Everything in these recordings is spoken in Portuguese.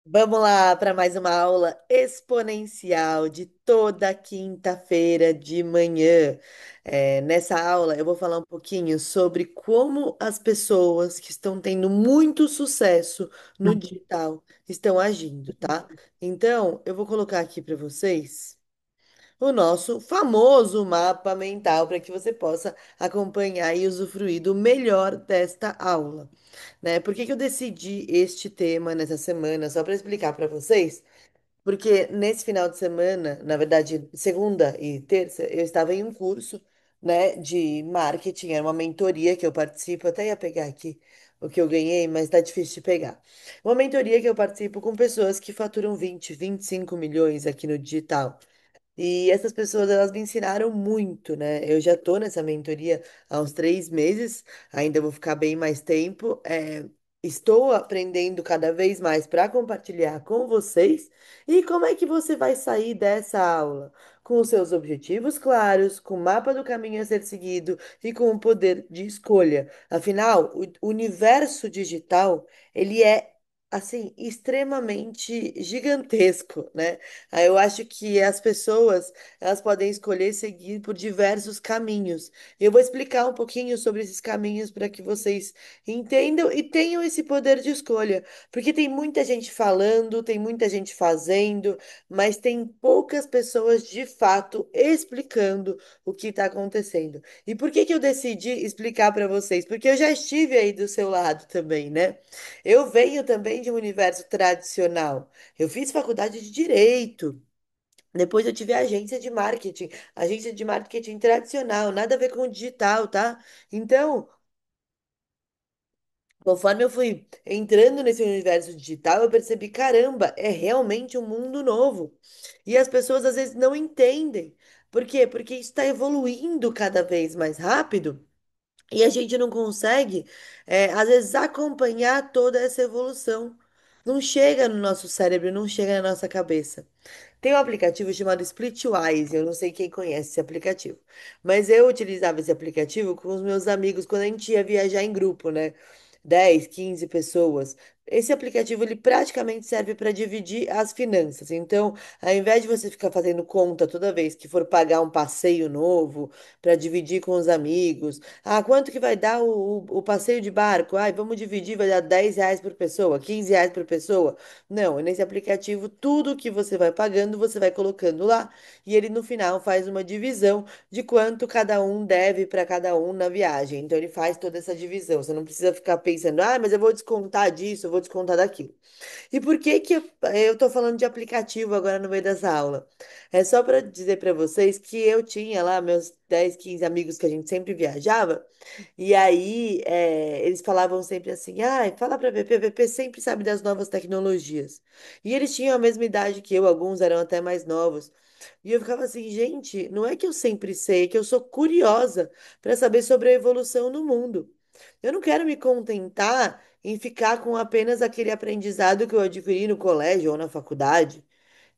Vamos lá para mais uma aula exponencial de toda quinta-feira de manhã. Nessa aula, eu vou falar um pouquinho sobre como as pessoas que estão tendo muito sucesso no digital estão agindo, tá? Então, eu vou colocar aqui para vocês o nosso famoso mapa mental para que você possa acompanhar e usufruir do melhor desta aula, né? Por que que eu decidi este tema nessa semana? Só para explicar para vocês. Porque nesse final de semana, na verdade, segunda e terça, eu estava em um curso, né, de marketing, era uma mentoria que eu participo, até ia pegar aqui o que eu ganhei, mas tá difícil de pegar. Uma mentoria que eu participo com pessoas que faturam 25 milhões aqui no digital. E essas pessoas, elas me ensinaram muito, né? Eu já tô nessa mentoria há uns 3 meses, ainda vou ficar bem mais tempo. Estou aprendendo cada vez mais para compartilhar com vocês. E como é que você vai sair dessa aula? Com os seus objetivos claros, com o mapa do caminho a ser seguido e com o poder de escolha. Afinal, o universo digital, ele é, assim, extremamente gigantesco, né? Eu acho que as pessoas, elas podem escolher seguir por diversos caminhos. Eu vou explicar um pouquinho sobre esses caminhos para que vocês entendam e tenham esse poder de escolha, porque tem muita gente falando, tem muita gente fazendo, mas tem poucas pessoas de fato explicando o que está acontecendo. E por que que eu decidi explicar para vocês? Porque eu já estive aí do seu lado também, né? Eu venho também de um universo tradicional. Eu fiz faculdade de direito. Depois eu tive agência de marketing tradicional, nada a ver com o digital, tá? Então, conforme eu fui entrando nesse universo digital, eu percebi, caramba, é realmente um mundo novo. E as pessoas às vezes não entendem. Por quê? Porque isso está evoluindo cada vez mais rápido. E a gente não consegue, às vezes, acompanhar toda essa evolução. Não chega no nosso cérebro, não chega na nossa cabeça. Tem um aplicativo chamado Splitwise, eu não sei quem conhece esse aplicativo, mas eu utilizava esse aplicativo com os meus amigos quando a gente ia viajar em grupo, né? 10, 15 pessoas. Esse aplicativo ele praticamente serve para dividir as finanças. Então, ao invés de você ficar fazendo conta toda vez que for pagar um passeio novo para dividir com os amigos, quanto que vai dar o passeio de barco? Ai, vamos dividir, vai dar R$ 10 por pessoa, R$ 15 por pessoa. Não, nesse aplicativo, tudo que você vai pagando, você vai colocando lá e ele no final faz uma divisão de quanto cada um deve para cada um na viagem. Então ele faz toda essa divisão. Você não precisa ficar pensando, mas eu vou descontar disso, eu vou descontar daquilo. E por que que eu tô falando de aplicativo agora no meio dessa aula? É só para dizer para vocês que eu tinha lá meus 10, 15 amigos que a gente sempre viajava. E aí, eles falavam sempre assim: fala pra PP sempre sabe das novas tecnologias. E eles tinham a mesma idade que eu, alguns eram até mais novos. E eu ficava assim: gente, não é que eu sempre sei, é que eu sou curiosa para saber sobre a evolução no mundo. Eu não quero me contentar em ficar com apenas aquele aprendizado que eu adquiri no colégio ou na faculdade.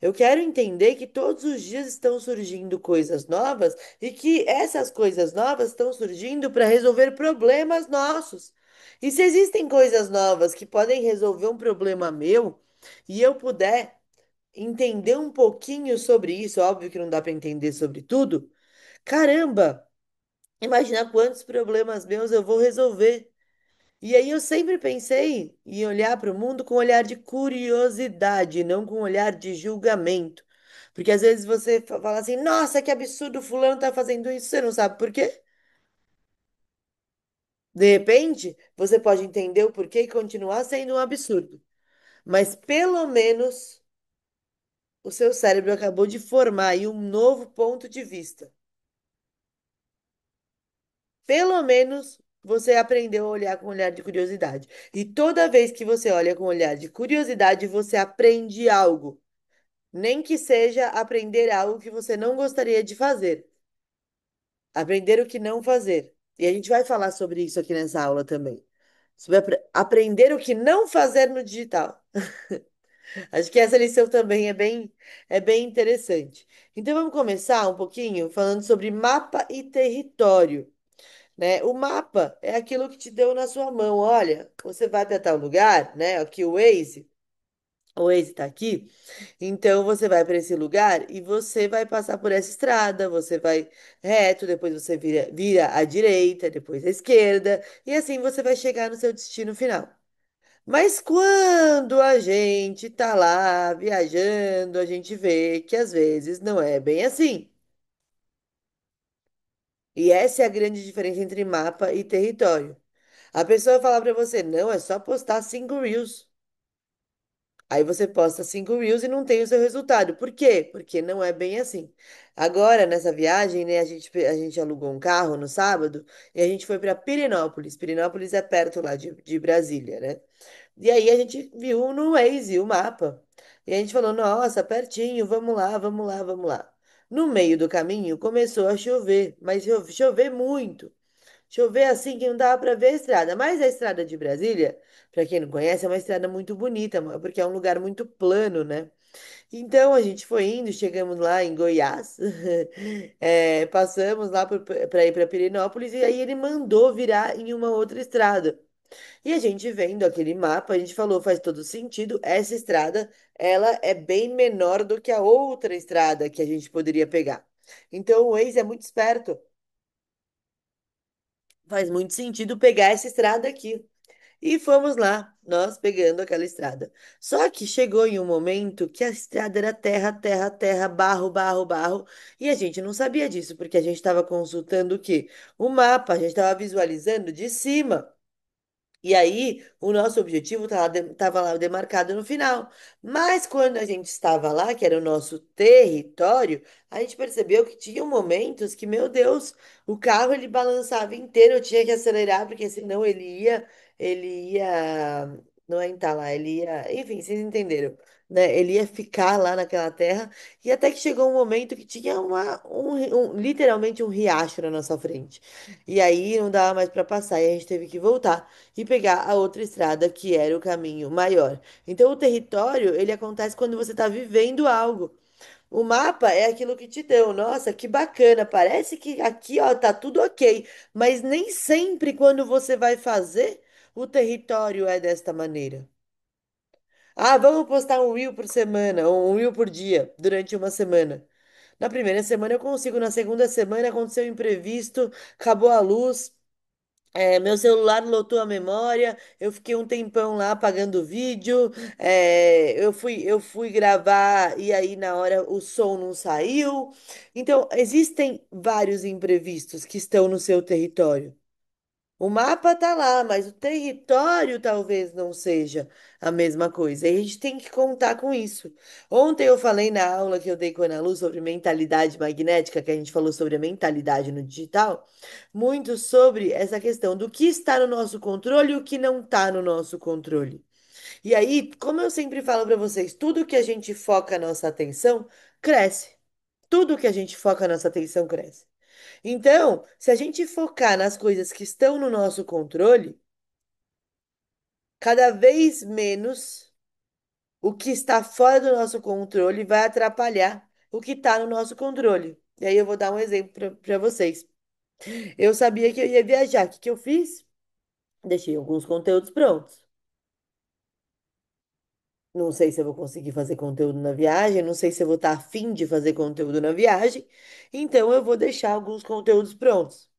Eu quero entender que todos os dias estão surgindo coisas novas e que essas coisas novas estão surgindo para resolver problemas nossos. E se existem coisas novas que podem resolver um problema meu e eu puder entender um pouquinho sobre isso, óbvio que não dá para entender sobre tudo, caramba, imagina quantos problemas meus eu vou resolver. E aí eu sempre pensei em olhar para o mundo com um olhar de curiosidade, não com um olhar de julgamento. Porque às vezes você fala assim, nossa, que absurdo, fulano tá fazendo isso, você não sabe por quê? De repente, você pode entender o porquê e continuar sendo um absurdo. Mas pelo menos o seu cérebro acabou de formar aí um novo ponto de vista. Pelo menos você aprendeu a olhar com um olhar de curiosidade. E toda vez que você olha com um olhar de curiosidade, você aprende algo. Nem que seja aprender algo que você não gostaria de fazer. Aprender o que não fazer. E a gente vai falar sobre isso aqui nessa aula também. Sobre aprender o que não fazer no digital. Acho que essa lição também é bem interessante. Então vamos começar um pouquinho falando sobre mapa e território, né? O mapa é aquilo que te deu na sua mão. Olha, você vai para tal lugar, né? Aqui o Waze. o Waze tá aqui, então você vai para esse lugar e você vai passar por essa estrada, você vai reto, depois você vira à direita, depois à esquerda, e assim você vai chegar no seu destino final. Mas quando a gente tá lá viajando, a gente vê que às vezes não é bem assim. E essa é a grande diferença entre mapa e território. A pessoa fala pra você, não, é só postar 5 Reels. Aí você posta 5 Reels e não tem o seu resultado. Por quê? Porque não é bem assim. Agora, nessa viagem, né, a gente alugou um carro no sábado e a gente foi para Pirenópolis. Pirenópolis é perto lá de Brasília, né? E aí a gente viu no Waze o mapa. E a gente falou, nossa, pertinho, vamos lá, vamos lá, vamos lá. No meio do caminho começou a chover, mas chover muito. Chover assim que não dava para ver a estrada. Mas a estrada de Brasília, para quem não conhece, é uma estrada muito bonita, porque é um lugar muito plano, né? Então a gente foi indo, chegamos lá em Goiás, passamos lá para ir para Pirenópolis e aí ele mandou virar em uma outra estrada. E a gente vendo aquele mapa, a gente falou, faz todo sentido, essa estrada, ela é bem menor do que a outra estrada que a gente poderia pegar. Então o Waze é muito esperto. Faz muito sentido pegar essa estrada aqui. E fomos lá, nós pegando aquela estrada. Só que chegou em um momento que a estrada era terra, terra, terra, barro, barro, barro. E a gente não sabia disso, porque a gente estava consultando o quê? O mapa, a gente estava visualizando de cima. E aí, o nosso objetivo estava lá demarcado no final. Mas quando a gente estava lá, que era o nosso território, a gente percebeu que tinha momentos que, meu Deus, o carro ele balançava inteiro, eu tinha que acelerar, porque senão não é entalar, ele ia, enfim, vocês entenderam, né? Ele ia ficar lá naquela terra, e até que chegou um momento que tinha literalmente um riacho na nossa frente. E aí não dava mais para passar, e a gente teve que voltar e pegar a outra estrada, que era o caminho maior. Então, o território, ele acontece quando você está vivendo algo. O mapa é aquilo que te deu. Nossa, que bacana. Parece que aqui, ó, tá tudo ok. Mas nem sempre quando você vai fazer, o território é desta maneira. Ah, vamos postar um reel por semana, ou um reel por dia, durante uma semana. Na primeira semana eu consigo, na segunda semana aconteceu um imprevisto, acabou a luz. Meu celular lotou a memória, eu fiquei um tempão lá apagando o vídeo, eu fui gravar e aí na hora o som não saiu. Então, existem vários imprevistos que estão no seu território. O mapa tá lá, mas o território talvez não seja a mesma coisa. E a gente tem que contar com isso. Ontem eu falei na aula que eu dei com a Ana Lu sobre mentalidade magnética, que a gente falou sobre a mentalidade no digital, muito sobre essa questão do que está no nosso controle e o que não está no nosso controle. E aí, como eu sempre falo para vocês, tudo que a gente foca a nossa atenção cresce. Tudo que a gente foca a nossa atenção cresce. Então, se a gente focar nas coisas que estão no nosso controle, cada vez menos o que está fora do nosso controle vai atrapalhar o que está no nosso controle. E aí eu vou dar um exemplo para vocês. Eu sabia que eu ia viajar. O que que eu fiz? Deixei alguns conteúdos prontos. Não sei se eu vou conseguir fazer conteúdo na viagem, não sei se eu vou estar afim de fazer conteúdo na viagem, então eu vou deixar alguns conteúdos prontos.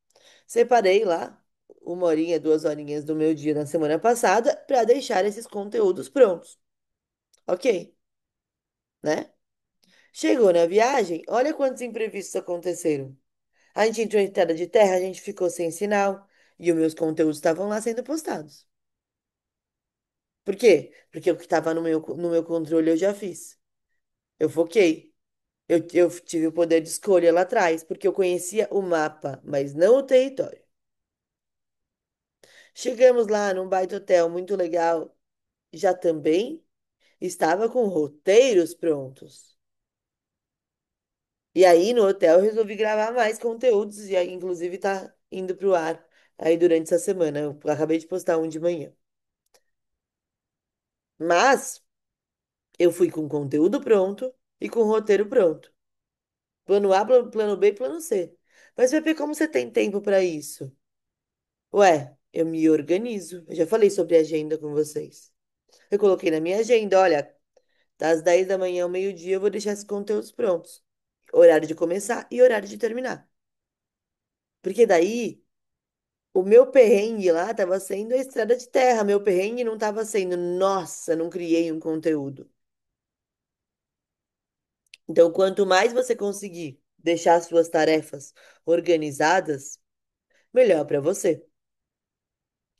Separei lá 1 horinha, 2 horinhas do meu dia na semana passada para deixar esses conteúdos prontos. Ok, né? Chegou na viagem, olha quantos imprevistos aconteceram. A gente entrou em estrada de terra, a gente ficou sem sinal e os meus conteúdos estavam lá sendo postados. Por quê? Porque o que estava no meu controle eu já fiz. Eu foquei. Eu tive o poder de escolha lá atrás, porque eu conhecia o mapa, mas não o território. Chegamos lá num baita hotel muito legal, já também estava com roteiros prontos. E aí no hotel eu resolvi gravar mais conteúdos e aí inclusive tá indo pro ar aí durante essa semana. Eu acabei de postar um de manhã. Mas eu fui com conteúdo pronto e com roteiro pronto. Plano A, plano B e plano C. Mas Pepe, como você tem tempo para isso? Ué, eu me organizo. Eu já falei sobre agenda com vocês. Eu coloquei na minha agenda, olha. Das 10 da manhã ao meio-dia eu vou deixar esses conteúdos prontos. Horário de começar e horário de terminar. Porque daí o meu perrengue lá estava sendo a estrada de terra. Meu perrengue não estava sendo, nossa, não criei um conteúdo. Então, quanto mais você conseguir deixar as suas tarefas organizadas, melhor para você.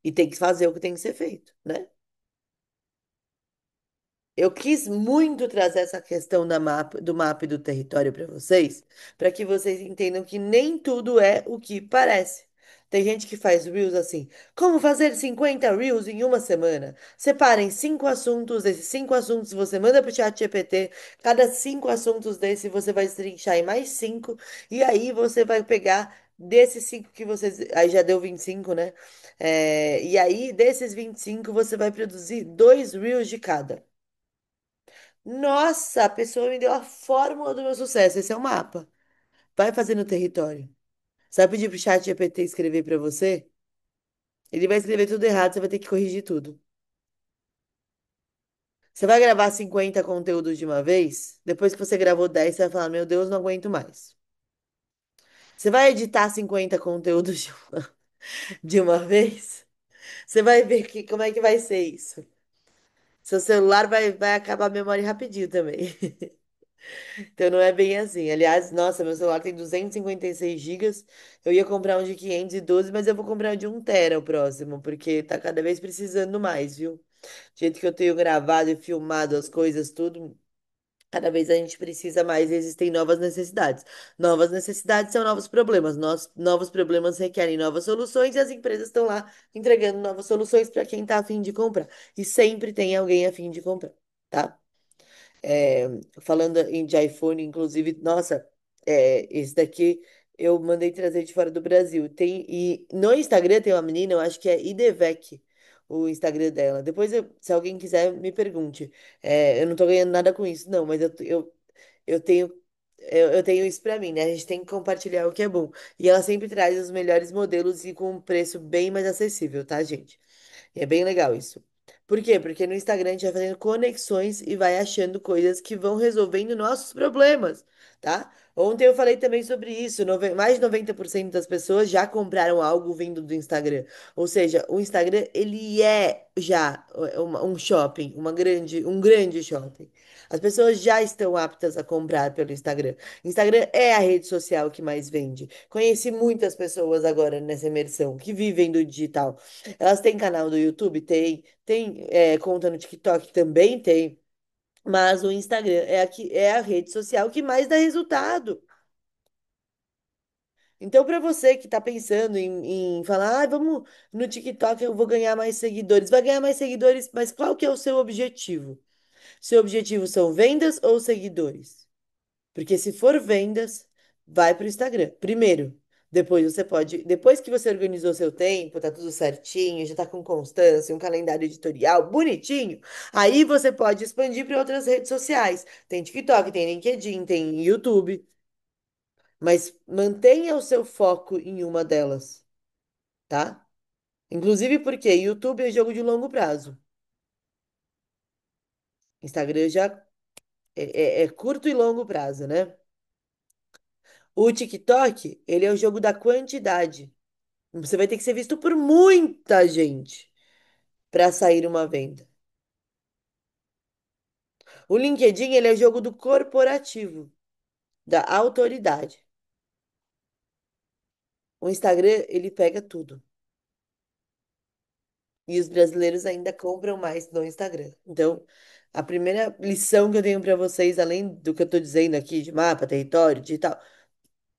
E tem que fazer o que tem que ser feito, né? Eu quis muito trazer essa questão do mapa e do território para vocês, para que vocês entendam que nem tudo é o que parece. Tem gente que faz reels assim, como fazer 50 reels em uma semana? Separem cinco assuntos, esses cinco assuntos você manda para o chat GPT, cada cinco assuntos desse você vai trinchar em mais cinco, e aí você vai pegar desses cinco que vocês. Aí já deu 25, né? E aí, desses 25 você vai produzir dois reels de cada. Nossa, a pessoa me deu a fórmula do meu sucesso. Esse é o mapa. Vai fazer no território. Você vai pedir pro chat GPT escrever pra você? Ele vai escrever tudo errado, você vai ter que corrigir tudo. Você vai gravar 50 conteúdos de uma vez? Depois que você gravou 10, você vai falar: Meu Deus, não aguento mais. Você vai editar 50 conteúdos de uma vez? Você vai ver como é que vai ser isso. Seu celular vai acabar a memória rapidinho também. Então não é bem assim. Aliás, nossa, meu celular tem 256 gigas. Eu ia comprar um de 512, mas eu vou comprar um de 1 TB o próximo, porque tá cada vez precisando mais, viu? Do jeito que eu tenho gravado e filmado as coisas, tudo, cada vez a gente precisa mais, e existem novas necessidades. Novas necessidades são novos problemas. Novos problemas requerem novas soluções e as empresas estão lá entregando novas soluções para quem tá a fim de comprar. E sempre tem alguém a fim de comprar, tá? É, falando de iPhone, inclusive, nossa, esse daqui eu mandei trazer de fora do Brasil. E no Instagram tem uma menina, eu acho que é Idevec, o Instagram dela. Depois, se alguém quiser, me pergunte. Eu não tô ganhando nada com isso, não, mas eu tenho. Eu tenho isso pra mim, né? A gente tem que compartilhar o que é bom. E ela sempre traz os melhores modelos e com um preço bem mais acessível, tá, gente? E é bem legal isso. Por quê? Porque no Instagram a gente vai fazendo conexões e vai achando coisas que vão resolvendo nossos problemas, tá? Ontem eu falei também sobre isso. Mais de 90% das pessoas já compraram algo vindo do Instagram. Ou seja, o Instagram, ele é já um shopping, um grande shopping. As pessoas já estão aptas a comprar pelo Instagram. Instagram é a rede social que mais vende. Conheci muitas pessoas agora nessa imersão que vivem do digital. Elas têm canal do YouTube? Tem. Tem conta no TikTok? Também tem. Mas o Instagram é a rede social que mais dá resultado. Então, para você que está pensando em falar, vamos no TikTok, eu vou ganhar mais seguidores. Vai ganhar mais seguidores, mas qual que é o seu objetivo? Seu objetivo são vendas ou seguidores? Porque se for vendas, vai para o Instagram. Primeiro. Depois você pode, depois que você organizou seu tempo, tá tudo certinho, já tá com constância, um calendário editorial bonitinho, aí você pode expandir para outras redes sociais. Tem TikTok, tem LinkedIn, tem YouTube, mas mantenha o seu foco em uma delas, tá? Inclusive porque YouTube é jogo de longo prazo. Instagram já é curto e longo prazo, né? O TikTok, ele é o jogo da quantidade. Você vai ter que ser visto por muita gente para sair uma venda. O LinkedIn, ele é o jogo do corporativo, da autoridade. O Instagram, ele pega tudo. E os brasileiros ainda compram mais no Instagram. Então, a primeira lição que eu tenho para vocês, além do que eu estou dizendo aqui de mapa, território, digital,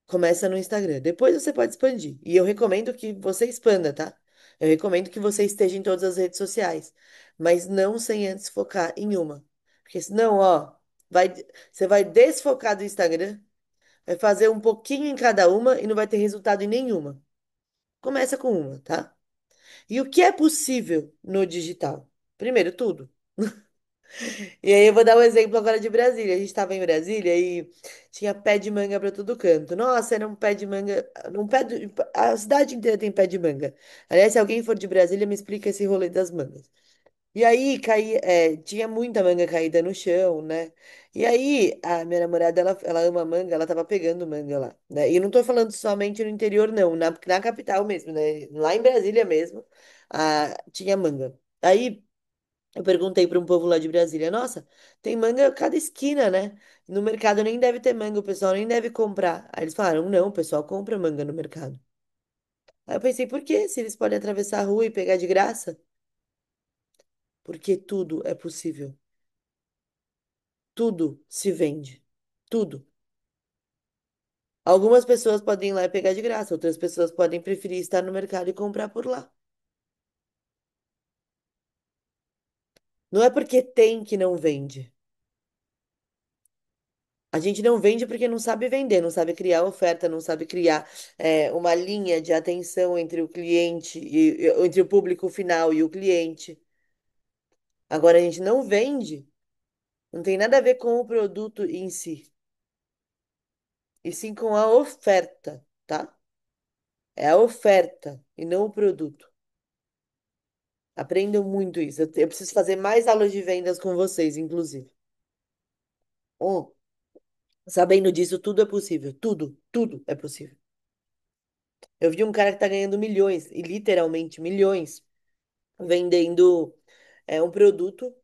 começa no Instagram. Depois você pode expandir. E eu recomendo que você expanda, tá? Eu recomendo que você esteja em todas as redes sociais, mas não sem antes focar em uma. Porque senão, ó, vai, você vai desfocar do Instagram, vai fazer um pouquinho em cada uma e não vai ter resultado em nenhuma. Começa com uma, tá? E o que é possível no digital? Primeiro, tudo. E aí eu vou dar um exemplo agora de Brasília. A gente estava em Brasília e tinha pé de manga para todo canto. Nossa, era um pé de manga, a cidade inteira tem pé de manga. Aliás, se alguém for de Brasília, me explica esse rolê das mangas. E aí tinha muita manga caída no chão, né? E aí a minha namorada, ela ama manga, ela tava pegando manga lá, né? E eu não tô falando somente no interior, não, na capital mesmo, né? Lá em Brasília mesmo, tinha manga. Aí eu perguntei para um povo lá de Brasília, nossa, tem manga a cada esquina, né? No mercado nem deve ter manga, o pessoal nem deve comprar. Aí eles falaram, não, o pessoal compra manga no mercado. Aí eu pensei, por quê? Se eles podem atravessar a rua e pegar de graça? Porque tudo é possível. Tudo se vende. Tudo. Algumas pessoas podem ir lá e pegar de graça, outras pessoas podem preferir estar no mercado e comprar por lá. Não é porque tem que não vende. A gente não vende porque não sabe vender, não sabe criar oferta, não sabe criar uma linha de atenção entre o cliente entre o público final e o cliente. Agora a gente não vende, não tem nada a ver com o produto em si, e sim com a oferta, tá? É a oferta e não o produto. Aprendam muito isso. Eu preciso fazer mais aulas de vendas com vocês, inclusive. Um, sabendo disso, tudo é possível. Tudo, tudo é possível. Eu vi um cara que tá ganhando milhões, e literalmente milhões, vendendo um produto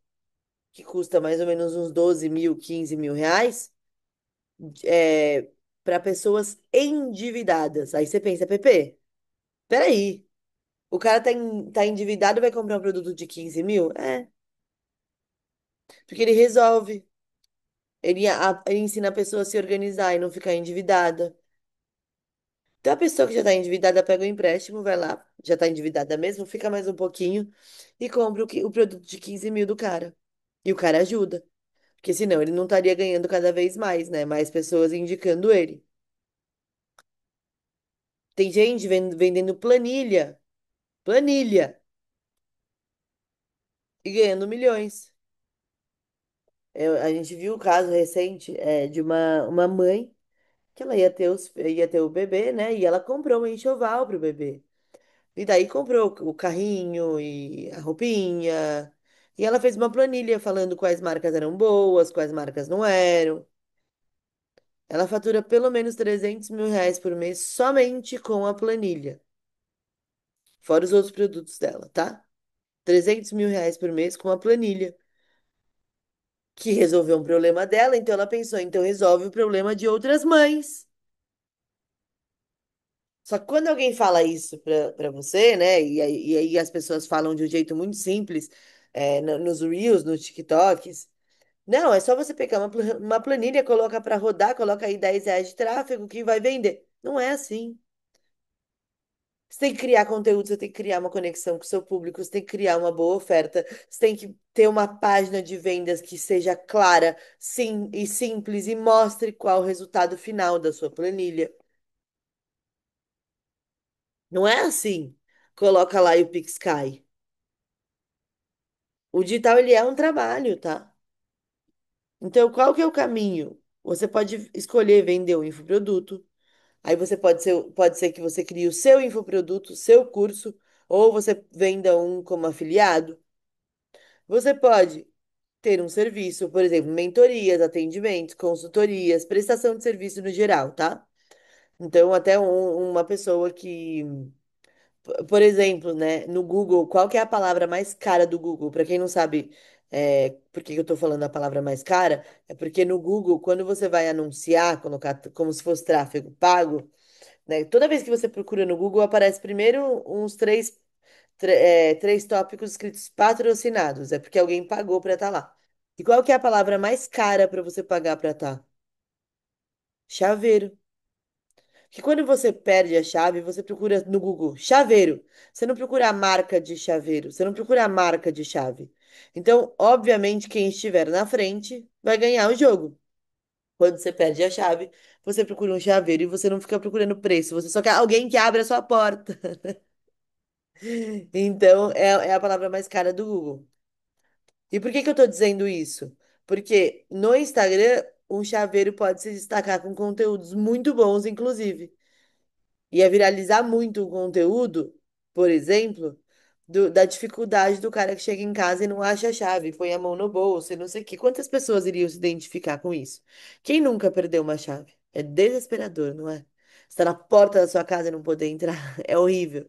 que custa mais ou menos uns 12 mil, 15 mil reais, para pessoas endividadas. Aí você pensa, Pepe, peraí, o cara tá endividado e vai comprar um produto de 15 mil? É, porque ele resolve. Ele ensina a pessoa a se organizar e não ficar endividada. Então a pessoa que já está endividada pega o empréstimo, vai lá, já está endividada mesmo, fica mais um pouquinho e compra o produto de 15 mil do cara. E o cara ajuda. Porque senão ele não estaria ganhando cada vez mais, né? Mais pessoas indicando ele. Tem gente vendendo planilha, planilha, e ganhando milhões. A gente viu o caso recente de uma mãe que ela ia ter o bebê, né? E ela comprou um enxoval pro bebê. E daí comprou o carrinho e a roupinha. E ela fez uma planilha falando quais marcas eram boas, quais marcas não eram. Ela fatura pelo menos 300 mil reais por mês somente com a planilha. Fora os outros produtos dela, tá? 300 mil reais por mês com a planilha. Que resolveu um problema dela, então ela pensou, então resolve o problema de outras mães. Só que quando alguém fala isso pra você, né? E aí as pessoas falam de um jeito muito simples, nos Reels, nos TikToks. Não, é só você pegar uma planilha, coloca para rodar, coloca aí 10 reais de tráfego que vai vender. Não é assim. Você tem que criar conteúdo, você tem que criar uma conexão com o seu público, você tem que criar uma boa oferta, você tem que ter uma página de vendas que seja clara, sim e simples e mostre qual o resultado final da sua planilha. Não é assim. Coloca lá e o Pix cai. O digital, ele é um trabalho, tá? Então, qual que é o caminho? Você pode escolher vender o infoproduto. Aí você pode ser que você crie o seu infoproduto, o seu curso, ou você venda um como afiliado. Você pode ter um serviço, por exemplo, mentorias, atendimentos, consultorias, prestação de serviço no geral, tá? Então, até uma pessoa que, por exemplo, né, no Google, qual que é a palavra mais cara do Google? Para quem não sabe, por que que eu tô falando a palavra mais cara, é porque no Google, quando você vai anunciar, colocar como se fosse tráfego pago, né? Toda vez que você procura no Google, aparece primeiro uns três tópicos escritos patrocinados. É porque alguém pagou para estar lá. E qual que é a palavra mais cara para você pagar para estar? Chaveiro. Que quando você perde a chave, você procura no Google chaveiro. Você não procura a marca de chaveiro, você não procura a marca de chave. Então, obviamente, quem estiver na frente vai ganhar o jogo. Quando você perde a chave, você procura um chaveiro e você não fica procurando preço, você só quer alguém que abra a sua porta. Então, é a palavra mais cara do Google. E por que que eu tô dizendo isso? Porque no Instagram, um chaveiro pode se destacar com conteúdos muito bons, inclusive. Ia viralizar muito o conteúdo, por exemplo, da dificuldade do cara que chega em casa e não acha a chave, põe a mão no bolso e não sei o quê. Quantas pessoas iriam se identificar com isso? Quem nunca perdeu uma chave? É desesperador, não é? Estar na porta da sua casa e não poder entrar. É horrível.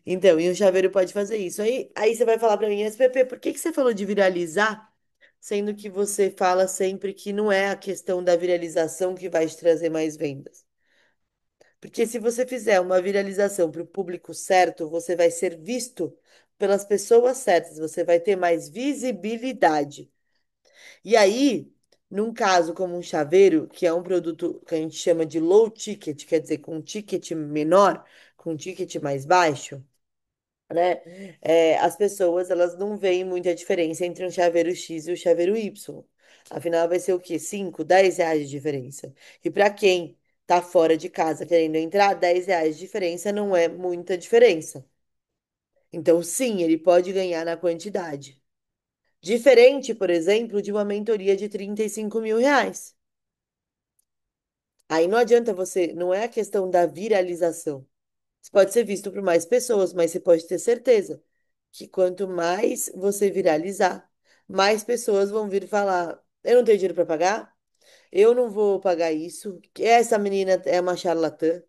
Então, e o chaveiro pode fazer isso. Aí você vai falar pra mim, SPP, por que que você falou de viralizar, sendo que você fala sempre que não é a questão da viralização que vai te trazer mais vendas? Porque se você fizer uma viralização para o público certo, você vai ser visto pelas pessoas certas, você vai ter mais visibilidade. E aí, num caso como um chaveiro, que é um produto que a gente chama de low ticket, quer dizer, com um ticket menor, com um ticket mais baixo, né? As pessoas elas não veem muita diferença entre um chaveiro X e o chaveiro Y. Afinal, vai ser o quê? 5, 10 reais de diferença. E para quem tá fora de casa querendo entrar, 10 reais de diferença não é muita diferença. Então, sim, ele pode ganhar na quantidade. Diferente, por exemplo, de uma mentoria de 35 mil reais. Aí não adianta você, não é a questão da viralização. Você pode ser visto por mais pessoas, mas você pode ter certeza que quanto mais você viralizar, mais pessoas vão vir falar: eu não tenho dinheiro para pagar, eu não vou pagar isso, que essa menina é uma charlatã.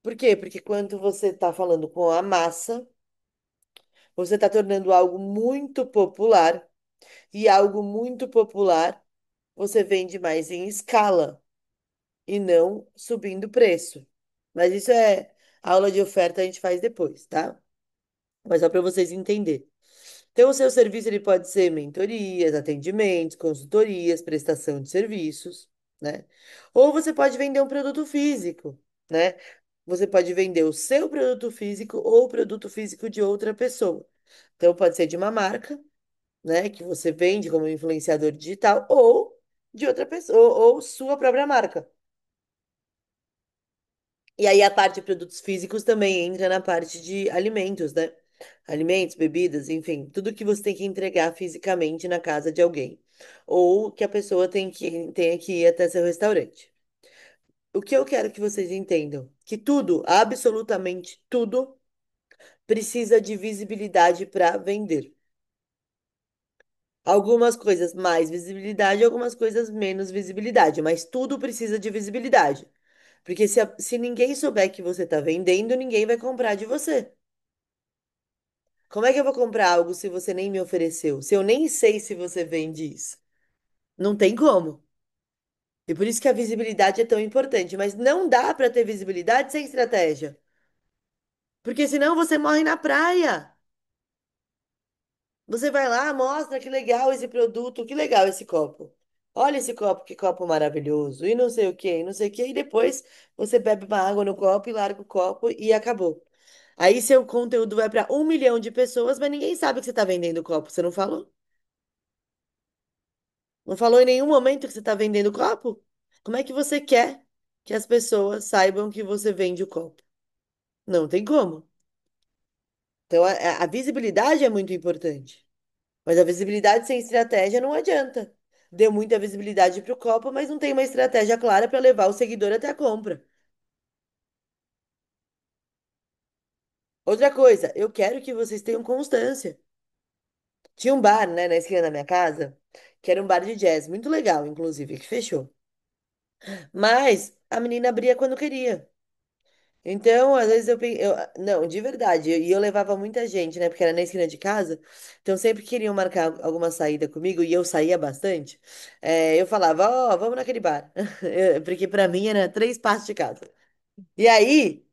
Por quê? Porque quando você está falando com a massa, você está tornando algo muito popular, e algo muito popular você vende mais em escala e não subindo preço. Mas isso é aula de oferta, a gente faz depois, tá? Mas só para vocês entenderem. Então, o seu serviço ele pode ser mentorias, atendimentos, consultorias, prestação de serviços, né? Ou você pode vender um produto físico, né? Você pode vender o seu produto físico ou o produto físico de outra pessoa. Então, pode ser de uma marca, né? Que você vende como influenciador digital, ou de outra pessoa, ou sua própria marca. E aí a parte de produtos físicos também entra na parte de alimentos, né? Alimentos, bebidas, enfim, tudo que você tem que entregar fisicamente na casa de alguém. Ou que a pessoa tenha que ir até seu restaurante. O que eu quero que vocês entendam? Que tudo, absolutamente tudo, precisa de visibilidade para vender. Algumas coisas mais visibilidade, algumas coisas menos visibilidade, mas tudo precisa de visibilidade. Porque se ninguém souber que você está vendendo, ninguém vai comprar de você. Como é que eu vou comprar algo se você nem me ofereceu? Se eu nem sei se você vende isso? Não tem como. E por isso que a visibilidade é tão importante. Mas não dá para ter visibilidade sem estratégia. Porque senão você morre na praia. Você vai lá, mostra que legal esse produto, que legal esse copo. Olha esse copo, que copo maravilhoso. E não sei o quê, e não sei o quê. E depois você bebe uma água no copo e larga o copo e acabou. Aí seu conteúdo vai para 1 milhão de pessoas, mas ninguém sabe que você está vendendo copo. Você não falou? Não falou em nenhum momento que você está vendendo copo? Como é que você quer que as pessoas saibam que você vende o copo? Não tem como. Então a visibilidade é muito importante. Mas a visibilidade sem estratégia não adianta. Deu muita visibilidade para o copo, mas não tem uma estratégia clara para levar o seguidor até a compra. Outra coisa, eu quero que vocês tenham constância. Tinha um bar, né, na esquina da minha casa, que era um bar de jazz, muito legal, inclusive, que fechou. Mas a menina abria quando queria. Então, às vezes não, de verdade, e eu levava muita gente, né, porque era na esquina de casa, então sempre queriam marcar alguma saída comigo, e eu saía bastante, eu falava, ó, vamos naquele bar, porque pra mim era 3 passos de casa. E aí,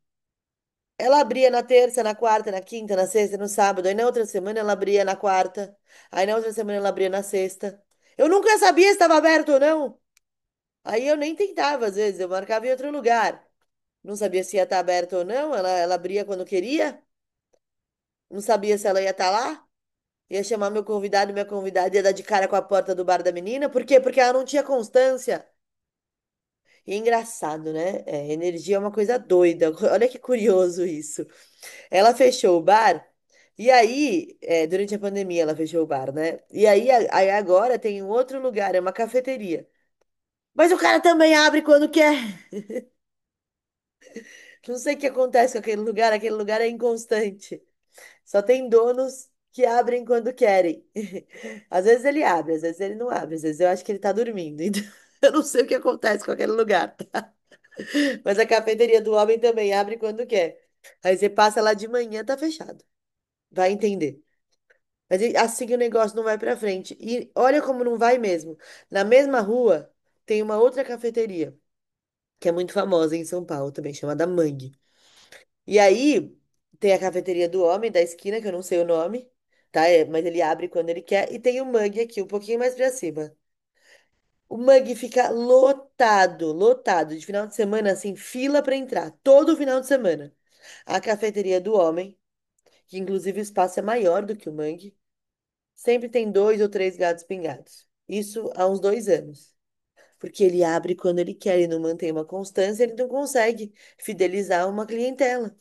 ela abria na terça, na quarta, na quinta, na sexta, no sábado, aí na outra semana ela abria na quarta, aí na outra semana ela abria na sexta. Eu nunca sabia se estava aberto ou não, aí eu nem tentava, às vezes, eu marcava em outro lugar. Não sabia se ia estar aberto ou não, ela abria quando queria. Não sabia se ela ia estar lá. Ia chamar meu convidado e minha convidada ia dar de cara com a porta do bar da menina. Por quê? Porque ela não tinha constância. E é engraçado, né? Energia é uma coisa doida. Olha que curioso isso. Ela fechou o bar. E aí, durante a pandemia, ela fechou o bar, né? E aí, aí agora tem um outro lugar, é uma cafeteria. Mas o cara também abre quando quer. Não sei o que acontece com aquele lugar é inconstante. Só tem donos que abrem quando querem. Às vezes ele abre, às vezes ele não abre, às vezes eu acho que ele tá dormindo. Então, eu não sei o que acontece com aquele lugar, tá? Mas a cafeteria do homem também abre quando quer. Aí você passa lá de manhã, tá fechado. Vai entender. Mas assim o negócio não vai pra frente. E olha como não vai mesmo. Na mesma rua tem uma outra cafeteria, que é muito famosa em São Paulo também, chamada Mangue. E aí tem a cafeteria do homem da esquina, que eu não sei o nome, tá? Mas ele abre quando ele quer. E tem o Mangue aqui, um pouquinho mais pra cima. O Mangue fica lotado, lotado. De final de semana, assim, fila pra entrar. Todo final de semana. A cafeteria do homem, que inclusive o espaço é maior do que o Mangue, sempre tem dois ou três gatos pingados. Isso há uns 2 anos. Porque ele abre quando ele quer, ele não mantém uma constância, ele não consegue fidelizar uma clientela.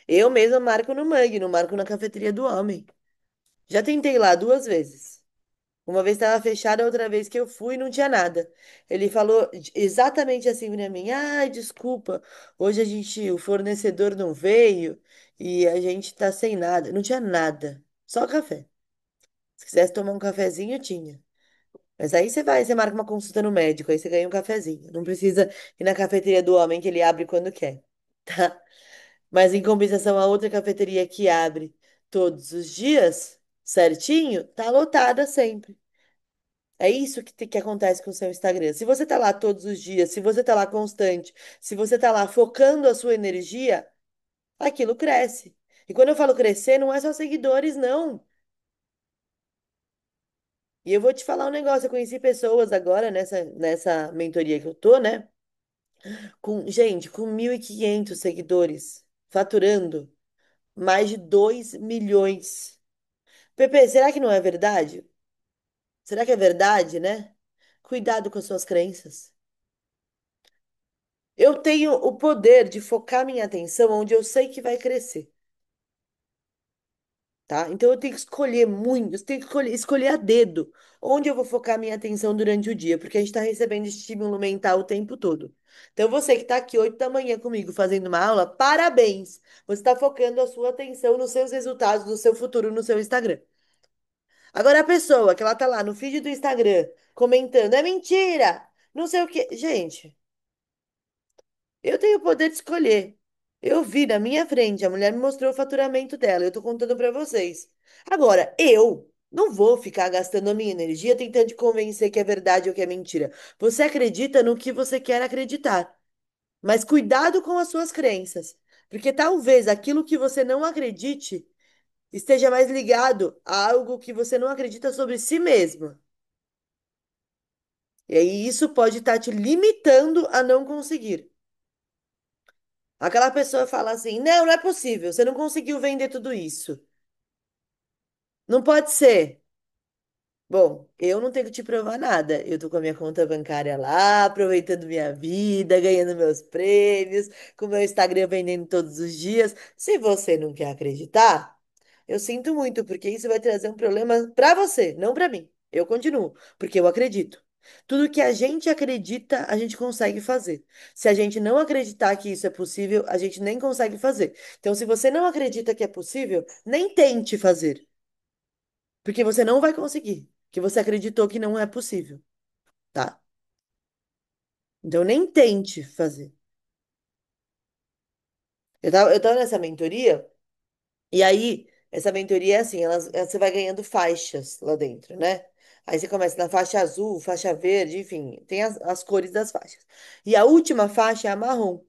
Eu mesma marco no Mangue, não marco na cafeteria do homem. Já tentei lá 2 vezes. Uma vez estava fechada, outra vez que eu fui não tinha nada. Ele falou exatamente assim pra mim: ai, desculpa, hoje o fornecedor não veio e a gente tá sem nada. Não tinha nada, só café. Se quisesse tomar um cafezinho, tinha. Mas aí você vai, você marca uma consulta no médico, aí você ganha um cafezinho. Não precisa ir na cafeteria do homem que ele abre quando quer, tá? Mas em compensação, a outra cafeteria que abre todos os dias, certinho, tá lotada sempre. É isso que acontece com o seu Instagram. Se você tá lá todos os dias, se você tá lá constante, se você tá lá focando a sua energia, aquilo cresce. E quando eu falo crescer, não é só seguidores, não. E eu vou te falar um negócio, eu conheci pessoas agora nessa mentoria que eu tô, né? Gente, com 1.500 seguidores, faturando mais de 2 milhões. Pepe, será que não é verdade? Será que é verdade, né? Cuidado com as suas crenças. Eu tenho o poder de focar minha atenção onde eu sei que vai crescer, tá? Então eu tenho que escolher muito, eu tenho que escolher a dedo onde eu vou focar minha atenção durante o dia, porque a gente está recebendo estímulo mental o tempo todo. Então você que está aqui 8 da manhã comigo fazendo uma aula, parabéns! Você está focando a sua atenção nos seus resultados, no seu futuro, no seu Instagram. Agora a pessoa que ela tá lá no feed do Instagram comentando, é mentira! Não sei o quê. Gente. Eu tenho o poder de escolher. Eu vi na minha frente, a mulher me mostrou o faturamento dela, eu tô contando pra vocês. Agora, eu não vou ficar gastando a minha energia tentando te convencer que é verdade ou que é mentira. Você acredita no que você quer acreditar, mas cuidado com as suas crenças, porque talvez aquilo que você não acredite esteja mais ligado a algo que você não acredita sobre si mesmo. E aí isso pode estar te limitando a não conseguir. Aquela pessoa fala assim: não, não é possível, você não conseguiu vender tudo isso. Não pode ser. Bom, eu não tenho que te provar nada. Eu tô com a minha conta bancária lá, aproveitando minha vida, ganhando meus prêmios, com meu Instagram vendendo todos os dias. Se você não quer acreditar, eu sinto muito, porque isso vai trazer um problema pra você, não pra mim. Eu continuo, porque eu acredito. Tudo que a gente acredita, a gente consegue fazer. Se a gente não acreditar que isso é possível, a gente nem consegue fazer. Então, se você não acredita que é possível, nem tente fazer. Porque você não vai conseguir, que você acreditou que não é possível, tá? Então nem tente fazer. Eu tava nessa mentoria, e aí, essa mentoria é assim, você vai ganhando faixas lá dentro, né? Aí você começa na faixa azul, faixa verde, enfim, tem as cores das faixas. E a última faixa é a marrom,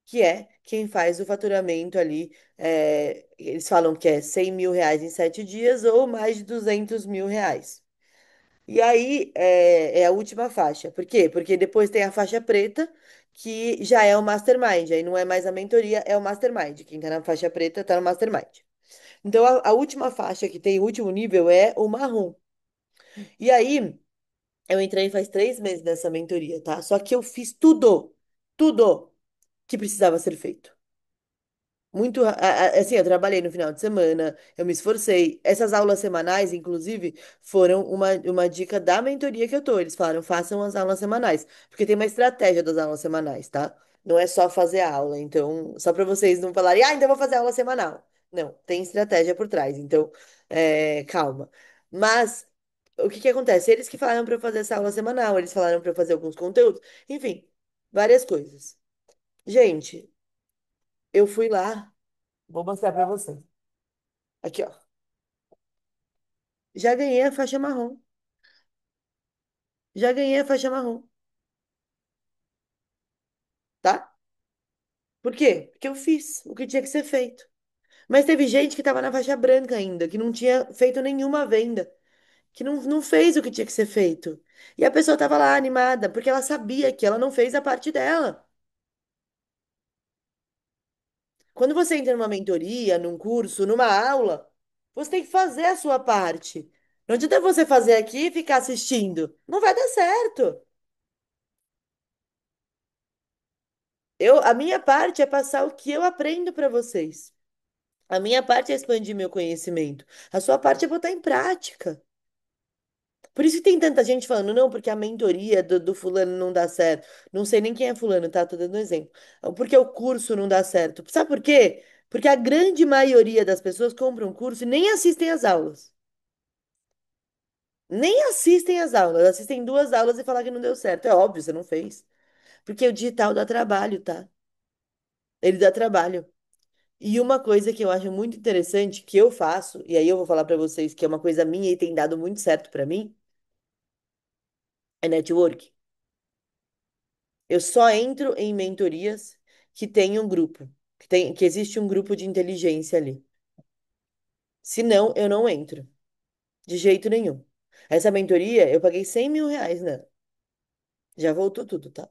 que é quem faz o faturamento ali. Eles falam que é 100 mil reais em 7 dias ou mais de 200 mil reais. E aí é a última faixa. Por quê? Porque depois tem a faixa preta, que já é o mastermind. Aí não é mais a mentoria, é o mastermind. Quem tá na faixa preta tá no mastermind. Então a última faixa que tem o último nível é o marrom. E aí eu entrei faz 3 meses nessa mentoria, tá? Só que eu fiz tudo que precisava ser feito. Muito, assim, eu trabalhei no final de semana, eu me esforcei. Essas aulas semanais, inclusive, foram uma dica da mentoria que eu tô. Eles falaram, façam as aulas semanais, porque tem uma estratégia das aulas semanais, tá? Não é só fazer a aula. Então, só para vocês não falarem, então eu vou fazer aula semanal. Não, tem estratégia por trás, então, calma. Mas, o que que acontece? Eles que falaram para eu fazer essa aula semanal, eles falaram para eu fazer alguns conteúdos, enfim, várias coisas. Gente, eu fui lá, vou mostrar para você. Aqui, ó. Já ganhei a faixa marrom. Já ganhei a faixa marrom, tá? Por quê? Porque eu fiz o que tinha que ser feito. Mas teve gente que estava na faixa branca ainda, que não tinha feito nenhuma venda, que não fez o que tinha que ser feito. E a pessoa estava lá animada, porque ela sabia que ela não fez a parte dela. Quando você entra numa mentoria, num curso, numa aula, você tem que fazer a sua parte. Não adianta você fazer aqui e ficar assistindo. Não vai dar certo. A minha parte é passar o que eu aprendo para vocês. A minha parte é expandir meu conhecimento. A sua parte é botar em prática. Por isso que tem tanta gente falando, não, porque a mentoria do fulano não dá certo. Não sei nem quem é fulano, tá? Tô dando um exemplo. Porque o curso não dá certo. Sabe por quê? Porque a grande maioria das pessoas compram um curso e nem assistem às aulas. Nem assistem às aulas. Assistem duas aulas e falam que não deu certo. É óbvio, você não fez. Porque o digital dá trabalho, tá? Ele dá trabalho. E uma coisa que eu acho muito interessante, que eu faço, e aí eu vou falar pra vocês que é uma coisa minha e tem dado muito certo pra mim, é network. Eu só entro em mentorias que tem um grupo, que existe um grupo de inteligência ali. Se não, eu não entro, de jeito nenhum. Essa mentoria, eu paguei 100 mil reais, né? Já voltou tudo, tá?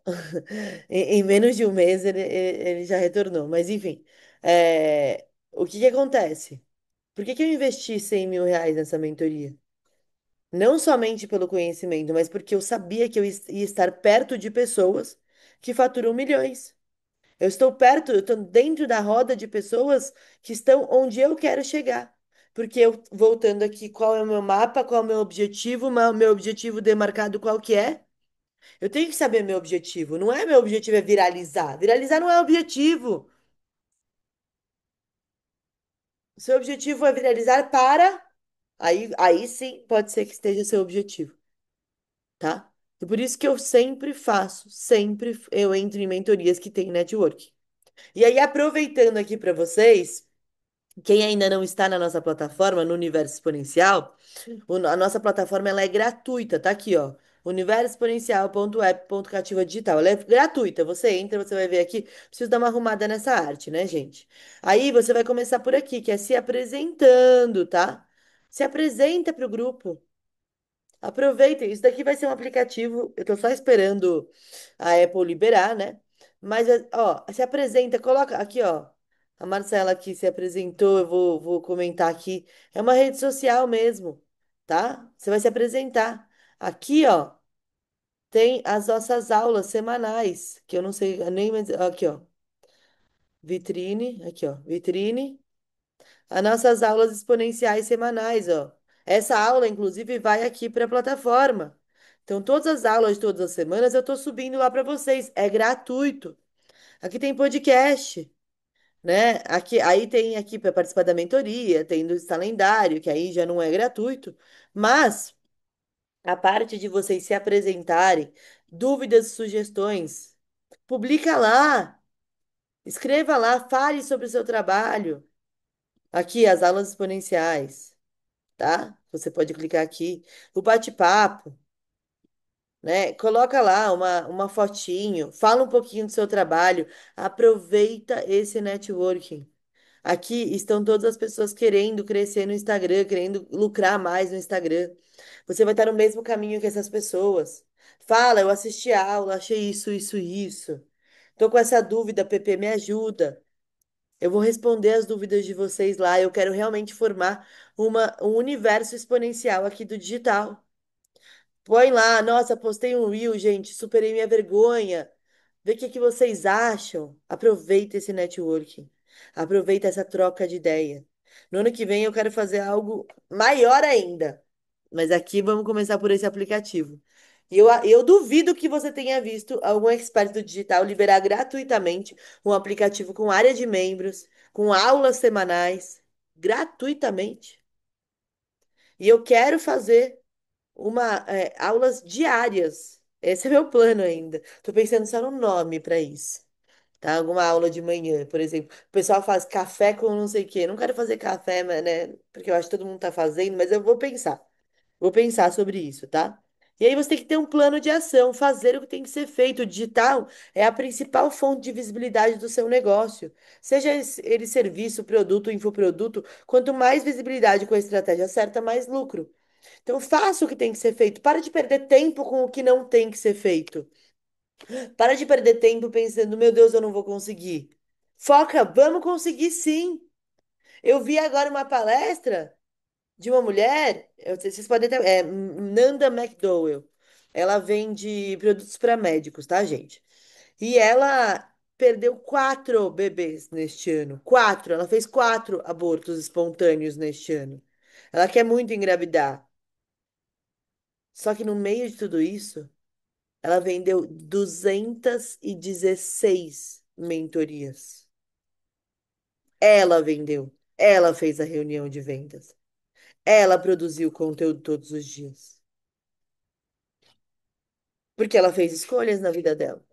Em menos de um mês ele já retornou. Mas enfim, o que que acontece? Por que que eu investi 100 mil reais nessa mentoria? Não somente pelo conhecimento, mas porque eu sabia que eu ia estar perto de pessoas que faturam milhões. Eu estou perto, eu estou dentro da roda de pessoas que estão onde eu quero chegar. Porque eu, voltando aqui, qual é o meu mapa, qual é o meu objetivo, meu objetivo demarcado qual que é? Eu tenho que saber meu objetivo. Não é meu objetivo é viralizar. Viralizar não é objetivo. O seu objetivo é viralizar para. Aí sim pode ser que esteja seu objetivo, tá? E por isso que eu sempre faço, sempre eu entro em mentorias que tem network. E aí, aproveitando aqui para vocês. Quem ainda não está na nossa plataforma, no Universo Exponencial, a nossa plataforma ela é gratuita, tá aqui, ó. Universoexponencial.app.cativa digital. Ela é gratuita. Você entra, você vai ver aqui. Preciso dar uma arrumada nessa arte, né, gente? Aí você vai começar por aqui, que é se apresentando, tá? Se apresenta para o grupo. Aproveitem, isso daqui vai ser um aplicativo. Eu tô só esperando a Apple liberar, né? Mas, ó, se apresenta, coloca aqui, ó. A Marcela aqui se apresentou, vou comentar aqui. É uma rede social mesmo, tá? Você vai se apresentar. Aqui, ó, tem as nossas aulas semanais, que eu não sei nem mais. Aqui, ó. Vitrine, aqui, ó. Vitrine. As nossas aulas exponenciais semanais, ó. Essa aula, inclusive, vai aqui para a plataforma. Então, todas as aulas de todas as semanas eu estou subindo lá para vocês. É gratuito. Aqui tem podcast, né? Aqui, aí tem aqui para participar da mentoria, tem do calendário, que aí já não é gratuito. Mas a parte de vocês se apresentarem, dúvidas e sugestões, publica lá, escreva lá, fale sobre o seu trabalho. Aqui, as aulas exponenciais. Tá? Você pode clicar aqui. O bate-papo, né? Coloca lá uma fotinho, fala um pouquinho do seu trabalho, aproveita esse networking. Aqui estão todas as pessoas querendo crescer no Instagram, querendo lucrar mais no Instagram. Você vai estar no mesmo caminho que essas pessoas. Fala, eu assisti a aula, achei isso. Tô com essa dúvida, PP, me ajuda. Eu vou responder as dúvidas de vocês lá. Eu quero realmente formar um universo exponencial aqui do digital. Põe lá, nossa, postei um reel, gente, superei minha vergonha. Vê o que que vocês acham. Aproveita esse networking. Aproveita essa troca de ideia. No ano que vem eu quero fazer algo maior ainda. Mas aqui vamos começar por esse aplicativo. E eu duvido que você tenha visto algum expert do digital liberar gratuitamente um aplicativo com área de membros, com aulas semanais. gratuitamente. E eu quero fazer aulas diárias. Esse é meu plano ainda. Tô pensando só no nome para isso. Tá? Alguma aula de manhã, por exemplo. O pessoal faz café com não sei o quê. Não quero fazer café, mas, né? Porque eu acho que todo mundo tá fazendo, mas eu vou pensar. Vou pensar sobre isso, tá? E aí você tem que ter um plano de ação, fazer o que tem que ser feito. O digital é a principal fonte de visibilidade do seu negócio. Seja ele serviço, produto, infoproduto, quanto mais visibilidade com a estratégia certa, mais lucro. Então faça o que tem que ser feito. Para de perder tempo com o que não tem que ser feito. Para de perder tempo pensando, meu Deus, eu não vou conseguir. Foca, vamos conseguir sim. Eu vi agora uma palestra de uma mulher, vocês podem ter, Nanda McDowell. Ela vende produtos para médicos, tá, gente? E ela perdeu 4 bebês neste ano. 4. Ela fez 4 abortos espontâneos neste ano. Ela quer muito engravidar. Só que no meio de tudo isso, ela vendeu 216 mentorias. Ela vendeu. Ela fez a reunião de vendas. Ela produziu conteúdo todos os dias. Porque ela fez escolhas na vida dela.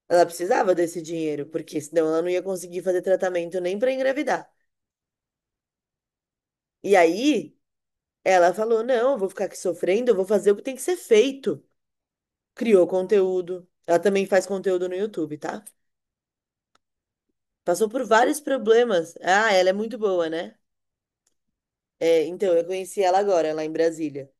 Ela precisava desse dinheiro, porque senão ela não ia conseguir fazer tratamento nem para engravidar. E aí, ela falou: não, eu vou ficar aqui sofrendo, eu vou fazer o que tem que ser feito. Criou conteúdo. Ela também faz conteúdo no YouTube, tá? Passou por vários problemas. Ah, ela é muito boa, né? É, então, eu conheci ela agora, lá em Brasília.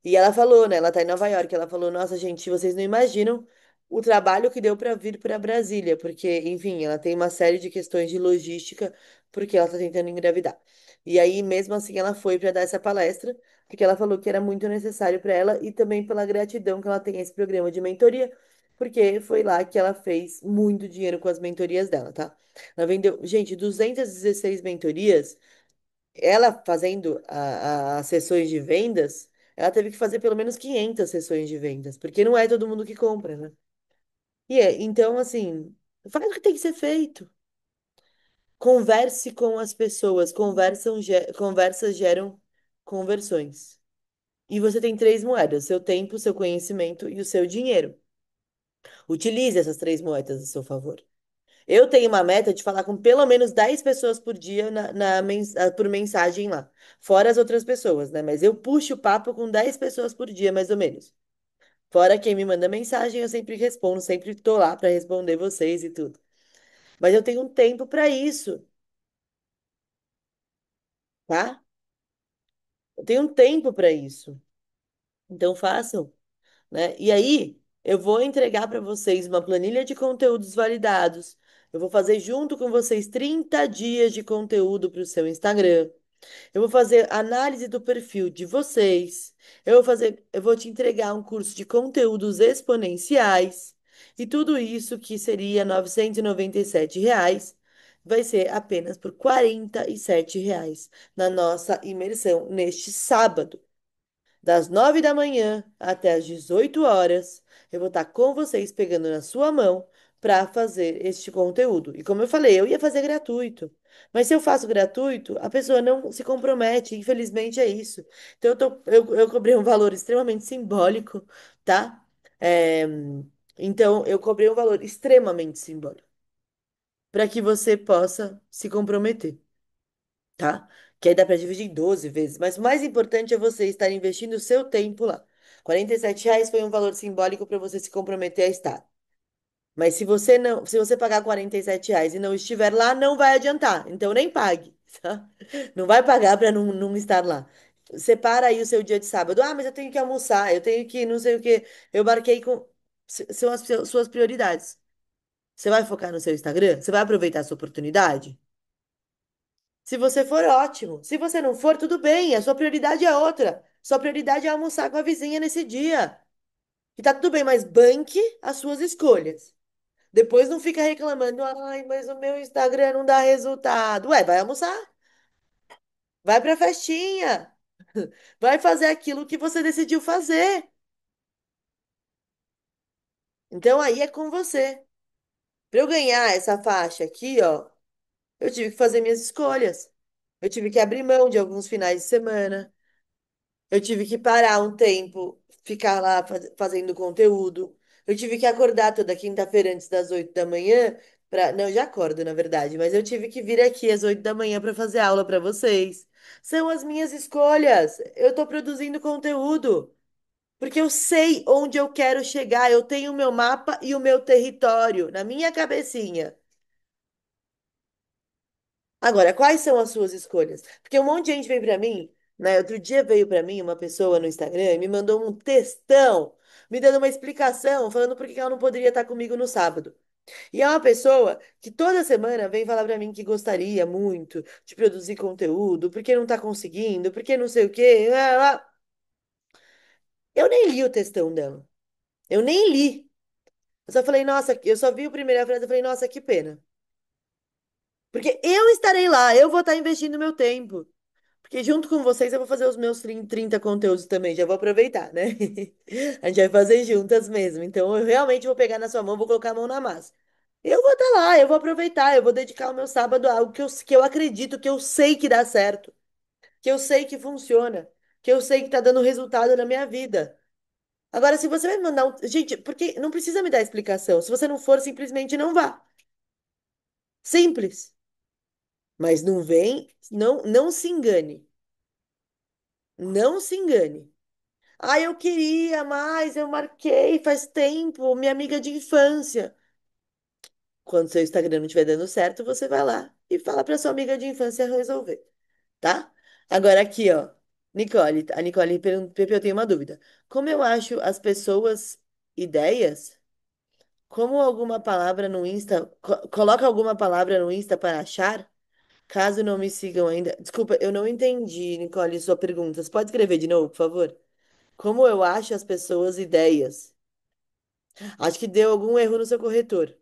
E ela falou, né? Ela tá em Nova York. Ela falou: nossa, gente, vocês não imaginam o trabalho que deu para vir para Brasília, porque, enfim, ela tem uma série de questões de logística, porque ela tá tentando engravidar. E aí, mesmo assim, ela foi para dar essa palestra, porque ela falou que era muito necessário para ela e também pela gratidão que ela tem a esse programa de mentoria, porque foi lá que ela fez muito dinheiro com as mentorias dela, tá? Ela vendeu, gente, 216 mentorias. Ela fazendo as sessões de vendas, ela teve que fazer pelo menos 500 sessões de vendas, porque não é todo mundo que compra, né? Então, assim, faz o que tem que ser feito. Converse com as pessoas, conversas geram conversões. E você tem 3 moedas: seu tempo, seu conhecimento e o seu dinheiro. Utilize essas 3 moedas a seu favor. Eu tenho uma meta de falar com pelo menos 10 pessoas por dia por mensagem lá. Fora as outras pessoas, né? Mas eu puxo o papo com 10 pessoas por dia, mais ou menos. Fora quem me manda mensagem, eu sempre respondo, sempre tô lá para responder vocês e tudo. Mas eu tenho um tempo para isso, tá? Eu tenho um tempo para isso. Então façam, né? E aí, eu vou entregar para vocês uma planilha de conteúdos validados. Eu vou fazer junto com vocês 30 dias de conteúdo para o seu Instagram. Eu vou fazer análise do perfil de vocês. Eu vou te entregar um curso de conteúdos exponenciais. E tudo isso que seria R$ 997, vai ser apenas por R$ 47 na nossa imersão neste sábado. Das 9 da manhã até as 18 horas, eu vou estar com vocês pegando na sua mão para fazer este conteúdo. E como eu falei, eu ia fazer gratuito. Mas se eu faço gratuito, a pessoa não se compromete. Infelizmente é isso. Então eu cobrei um valor extremamente simbólico, tá? É, então eu cobrei um valor extremamente simbólico para que você possa se comprometer, tá? Que aí dá para dividir em 12 vezes. Mas o mais importante é você estar investindo o seu tempo lá. R$ 47 foi um valor simbólico para você se comprometer a estar. Mas se você pagar R$ 47 e não estiver lá, não vai adiantar. Então nem pague, tá? Não vai pagar para não estar lá. Separa aí o seu dia de sábado. Ah, mas eu tenho que almoçar, eu tenho que não sei o quê. Eu marquei com. São as suas prioridades. Você vai focar no seu Instagram? Você vai aproveitar essa oportunidade? Se você for, ótimo. Se você não for, tudo bem. A sua prioridade é outra. Sua prioridade é almoçar com a vizinha nesse dia. E tá tudo bem, mas banque as suas escolhas. Depois não fica reclamando, ai, mas o meu Instagram não dá resultado. Ué, vai almoçar, vai pra festinha, vai fazer aquilo que você decidiu fazer. Então aí é com você. Para eu ganhar essa faixa aqui, ó, eu tive que fazer minhas escolhas. Eu tive que abrir mão de alguns finais de semana. Eu tive que parar um tempo, ficar lá fazendo conteúdo. Eu tive que acordar toda quinta-feira antes das 8 da manhã. Não, eu já acordo, na verdade, mas eu tive que vir aqui às 8 da manhã para fazer aula para vocês. São as minhas escolhas. Eu estou produzindo conteúdo. Porque eu sei onde eu quero chegar. Eu tenho o meu mapa e o meu território na minha cabecinha. Agora, quais são as suas escolhas? Porque um monte de gente vem pra mim, né? Outro dia veio pra mim uma pessoa no Instagram e me mandou um textão, me dando uma explicação, falando por que ela não poderia estar comigo no sábado. E é uma pessoa que toda semana vem falar pra mim que gostaria muito de produzir conteúdo, porque não tá conseguindo, porque não sei o quê. Eu nem li o textão dela. Eu nem li. Eu só falei, nossa, eu só vi a primeira frase e falei, nossa, que pena. Porque eu estarei lá, eu vou estar investindo meu tempo. Porque junto com vocês eu vou fazer os meus 30 conteúdos também, já vou aproveitar, né? A gente vai fazer juntas mesmo. Então eu realmente vou pegar na sua mão, vou colocar a mão na massa. Eu vou estar lá, eu vou aproveitar, eu vou dedicar o meu sábado a algo que eu acredito, que eu sei que dá certo, que eu sei que funciona, que eu sei que tá dando resultado na minha vida. Agora, se você vai me mandar um. Gente, porque não precisa me dar explicação. Se você não for, simplesmente não vá. Simples. Mas não vem, não se engane. Não se engane. Ah, eu queria mais, eu marquei faz tempo, minha amiga de infância. Quando seu Instagram não estiver dando certo, você vai lá e fala para sua amiga de infância resolver, tá? Agora aqui, ó. Nicole, a Nicole pergunta, Pepe, eu tenho uma dúvida. Como eu acho as pessoas ideias? Como alguma palavra no Insta, coloca alguma palavra no Insta para achar? Caso não me sigam ainda. Desculpa, eu não entendi, Nicole, sua pergunta. Você pode escrever de novo, por favor? Como eu acho as pessoas ideias? Acho que deu algum erro no seu corretor.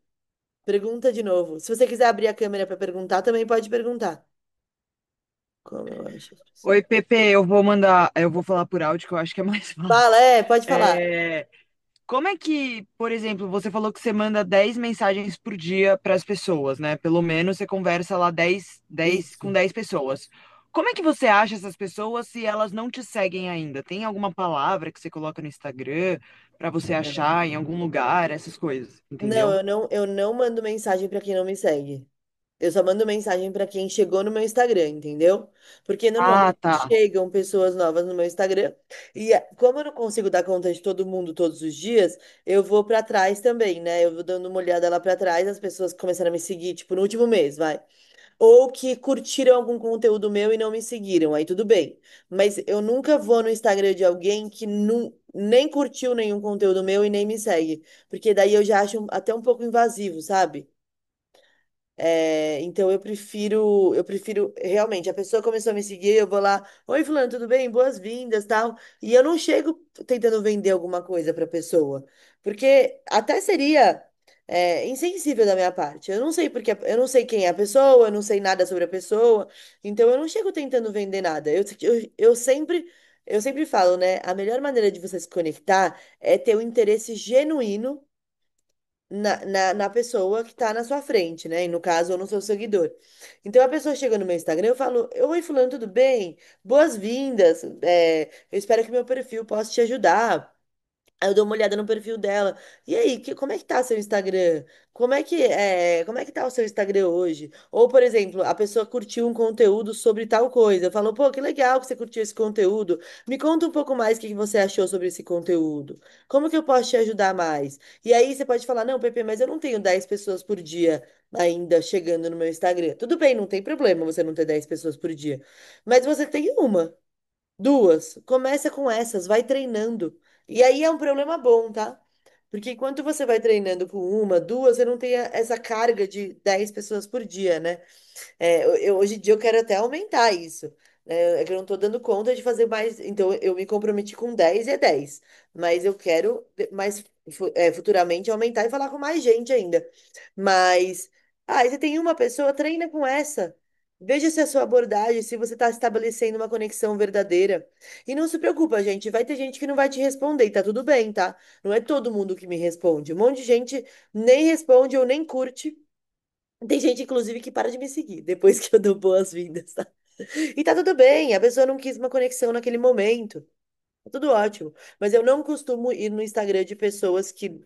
Pergunta de novo. Se você quiser abrir a câmera para perguntar, também pode perguntar. Como eu acho as pessoas. Oi, Pepe, eu vou falar por áudio que eu acho que é mais Fala, fácil. pode falar. É, como é que, por exemplo, você falou que você manda 10 mensagens por dia para as pessoas, né? Pelo menos você conversa lá dez com Isso. 10 pessoas. Como é que você acha essas pessoas se elas não te seguem ainda? Tem alguma palavra que você coloca no Instagram para você Não, achar em algum lugar, essas coisas, não, entendeu? eu não mando mensagem para quem não me segue. Eu só mando mensagem para quem chegou no meu Instagram, entendeu? Porque Ah, normalmente tá. chegam pessoas novas no meu Instagram e como eu não consigo dar conta de todo mundo todos os dias, eu vou para trás também, né? Eu vou dando uma olhada lá para trás, as pessoas que começaram a me seguir, tipo, no último mês, vai. Ou que curtiram algum conteúdo meu e não me seguiram, aí tudo bem. Mas eu nunca vou no Instagram de alguém que nem curtiu nenhum conteúdo meu e nem me segue, porque daí eu já acho até um pouco invasivo, sabe? Então eu prefiro realmente, a pessoa começou a me seguir, eu vou lá, oi fulano, tudo bem? Boas-vindas, tal. E eu não chego tentando vender alguma coisa para a pessoa, porque até seria insensível da minha parte. Eu não sei porque, eu não sei quem é a pessoa, eu não sei nada sobre a pessoa, então eu não chego tentando vender nada. Eu sempre falo, né? A melhor maneira de você se conectar é ter um interesse genuíno na pessoa que está na sua frente, né? E no caso, ou no seu seguidor. Então, a pessoa chega no meu Instagram, eu falo: oi, fulano, tudo bem? Boas-vindas. Eu espero que meu perfil possa te ajudar. Aí eu dou uma olhada no perfil dela. E aí, como é que tá seu Instagram? Como é que tá o seu Instagram hoje? Ou, por exemplo, a pessoa curtiu um conteúdo sobre tal coisa. Falou, pô, que legal que você curtiu esse conteúdo. Me conta um pouco mais o que você achou sobre esse conteúdo. Como que eu posso te ajudar mais? E aí você pode falar, não, Pepe, mas eu não tenho 10 pessoas por dia ainda chegando no meu Instagram. Tudo bem, não tem problema você não ter 10 pessoas por dia. Mas você tem uma. Duas. Começa com essas, vai treinando. E aí é um problema bom, tá? Porque enquanto você vai treinando com uma, duas, você não tem essa carga de 10 pessoas por dia, né? Hoje em dia eu quero até aumentar isso. Né? É que eu não estou dando conta de fazer mais. Então eu me comprometi com 10 e é 10. Mas eu quero mais futuramente aumentar e falar com mais gente ainda. Mas, aí você tem uma pessoa, treina com essa. Veja se a sua abordagem, se você está estabelecendo uma conexão verdadeira. E não se preocupa, gente. Vai ter gente que não vai te responder, e tá tudo bem, tá? Não é todo mundo que me responde. Um monte de gente nem responde ou nem curte. Tem gente, inclusive, que para de me seguir depois que eu dou boas-vindas, tá? E tá tudo bem, a pessoa não quis uma conexão naquele momento. Tá tudo ótimo. Mas eu não costumo ir no Instagram de pessoas que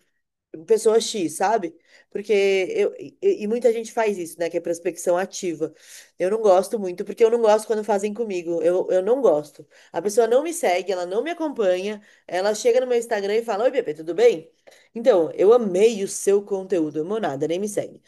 pessoa X, sabe? Porque e muita gente faz isso, né? Que é prospecção ativa. Eu não gosto muito, porque eu não gosto quando fazem comigo. Eu não gosto. A pessoa não me segue, ela não me acompanha, ela chega no meu Instagram e fala: Oi, Pepe, tudo bem? Então, eu amei o seu conteúdo. Amo nada, nem me segue.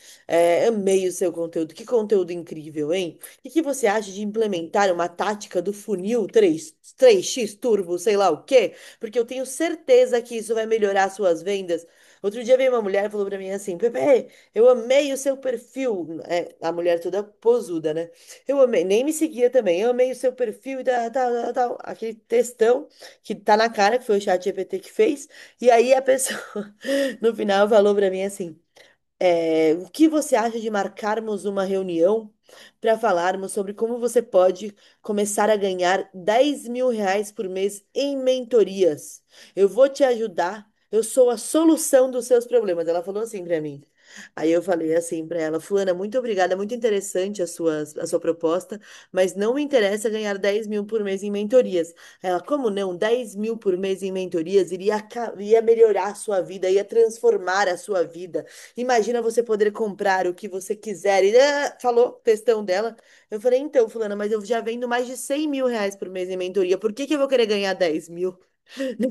Amei o seu conteúdo. Que conteúdo incrível, hein? O que que você acha de implementar uma tática do funil 3x Turbo, sei lá o quê? Porque eu tenho certeza que isso vai melhorar suas vendas. Outro dia veio uma mulher e falou pra mim assim: Pepe, eu amei o seu perfil. É, a mulher toda posuda, né? Eu amei, nem me seguia também. Eu amei o seu perfil e tal, tal, tal, tal. Aquele textão que tá na cara, que foi o chat GPT que fez. E aí a pessoa, no final, falou pra mim assim: o que você acha de marcarmos uma reunião para falarmos sobre como você pode começar a ganhar R$ 10.000 por mês em mentorias? Eu vou te ajudar. Eu sou a solução dos seus problemas. Ela falou assim para mim. Aí eu falei assim para ela, Fulana, muito obrigada, muito interessante a sua proposta, mas não me interessa ganhar 10.000 por mês em mentorias. Ela, como não? 10.000 por mês em mentorias iria melhorar a sua vida, ia transformar a sua vida. Imagina você poder comprar o que você quiser. E falou, questão dela. Eu falei, então, fulana, mas eu já vendo mais de R$ 100.000 por mês em mentoria. Por que que eu vou querer ganhar 10.000?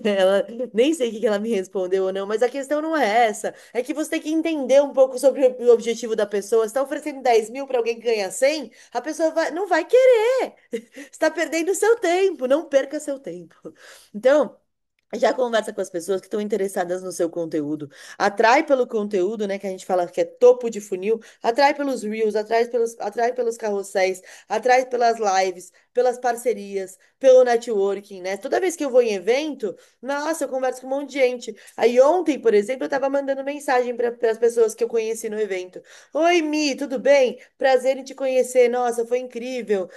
Ela, nem sei o que que ela me respondeu ou não, mas a questão não é essa. É que você tem que entender um pouco sobre o objetivo da pessoa. Você está oferecendo 10.000 para alguém que ganha 100, a pessoa não vai querer. Você está perdendo seu tempo. Não perca seu tempo. Então. Já conversa com as pessoas que estão interessadas no seu conteúdo. Atrai pelo conteúdo, né? Que a gente fala que é topo de funil. Atrai pelos Reels, atrai pelos carrosséis, atrai pelas lives, pelas parcerias, pelo networking, né? Toda vez que eu vou em evento, nossa, eu converso com um monte de gente. Aí ontem, por exemplo, eu tava mandando mensagem para as pessoas que eu conheci no evento. Oi, Mi, tudo bem? Prazer em te conhecer. Nossa, foi incrível.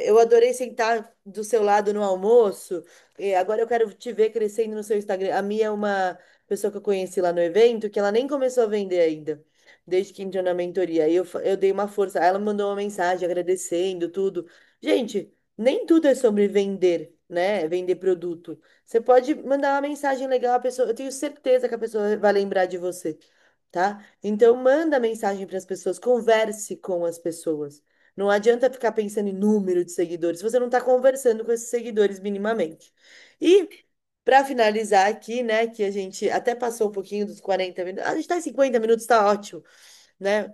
Eu adorei sentar do seu lado no almoço. E agora eu quero te ver crescendo no seu Instagram. A Mia é uma pessoa que eu conheci lá no evento que ela nem começou a vender ainda, desde que entrou na mentoria. Aí eu dei uma força. Aí ela me mandou uma mensagem agradecendo tudo. Gente, nem tudo é sobre vender, né? Vender produto. Você pode mandar uma mensagem legal, a pessoa, eu tenho certeza que a pessoa vai lembrar de você, tá? Então manda mensagem para as pessoas, converse com as pessoas. Não adianta ficar pensando em número de seguidores se você não está conversando com esses seguidores minimamente. E para finalizar aqui, né, que a gente até passou um pouquinho dos 40 minutos, a gente está em 50 minutos, está ótimo, né?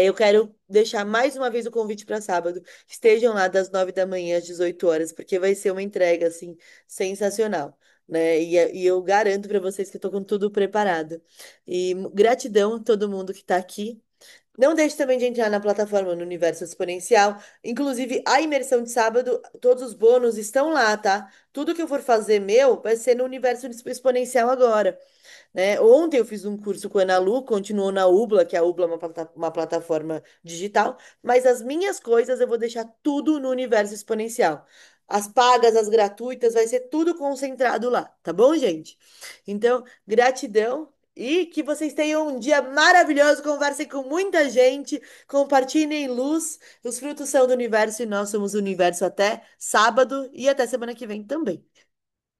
Eu quero deixar mais uma vez o convite para sábado. Estejam lá das 9 da manhã às 18 horas, porque vai ser uma entrega assim sensacional, né? E eu garanto para vocês que eu tô com tudo preparado. E gratidão a todo mundo que está aqui. Não deixe também de entrar na plataforma no Universo Exponencial. Inclusive, a imersão de sábado, todos os bônus estão lá, tá? Tudo que eu for fazer meu vai ser no Universo Exponencial agora, né? Ontem eu fiz um curso com a Ana Lu, continuou na Ubla, que a Ubla é uma plataforma digital, mas as minhas coisas eu vou deixar tudo no Universo Exponencial. As pagas, as gratuitas, vai ser tudo concentrado lá, tá bom, gente? Então, gratidão e que vocês tenham um dia maravilhoso, conversem com muita gente, compartilhem luz. Os frutos são do universo e nós somos o universo até sábado e até semana que vem também.